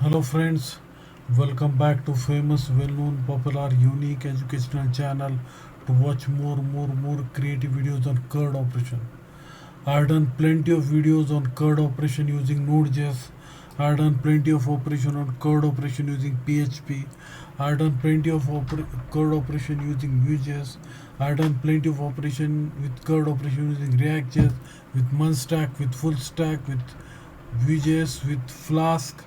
Hello friends, welcome back to famous, well-known, popular, unique educational channel to watch more creative videos on CRUD operation. I have done plenty of videos on CRUD operation using Node.js. I have done plenty of operation on CRUD operation using PHP. I have done plenty of CRUD operation using Vue.js. I have done plenty of operation with CRUD operation using React.js, with Munstack, with Full Stack, with Vue.js, with Flask,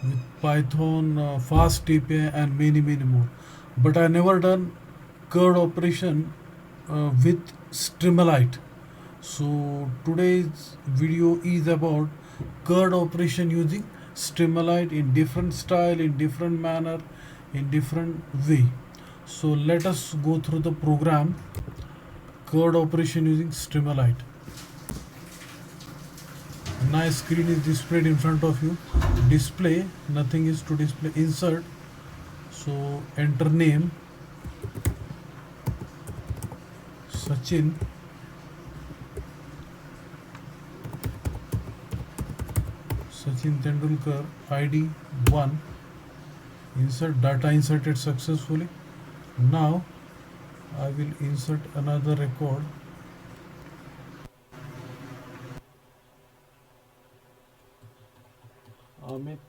with Python, Fast API, and many more. But I never done CRUD operation with Streamlit. So today's video is about CRUD operation using Streamlit in different style, in different manner, in different way. So let us go through the program CRUD operation using Streamlit. Nice screen is displayed in front of you. Display, nothing is to display. Insert, so enter name Sachin, Tendulkar, ID 1. Insert, data inserted successfully. Now I will insert another record. Amit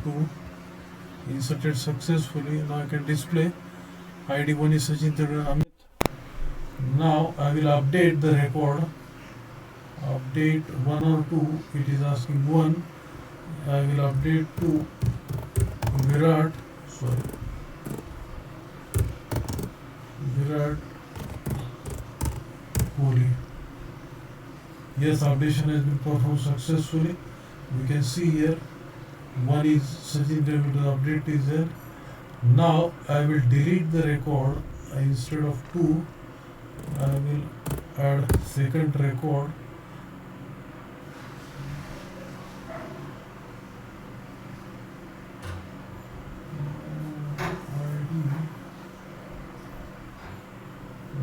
2 inserted successfully. Now I can display ID 1 is Sachin Tendulkar Amit. Now I will update the record. Update 1 or 2. It is asking 1. I will update to Virat. Virat Kohli. Yes, updation has been performed successfully. We can see here one is Sachin Tendulkar update is there. Now I will delete the record. Instead of 2, I will add second record.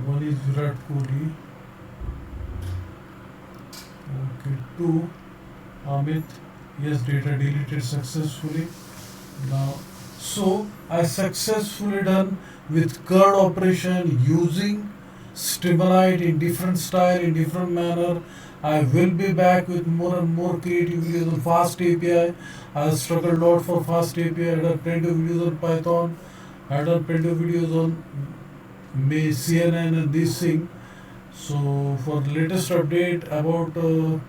One is Virat Kohli. Okay, 2 Amit. Yes, data deleted successfully. Now, so I successfully done with CRUD operation using Streamlit in different style, in different manner. I will be back with more and more creative videos on Fast API. I struggled a lot for Fast API. I done plenty of videos on Python. I done plenty of videos on CNN and this thing. So for latest update about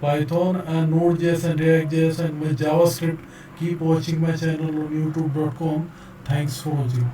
Python and Node.js and React.js and my JavaScript, keep watching my channel on youtube.com. Thanks for watching.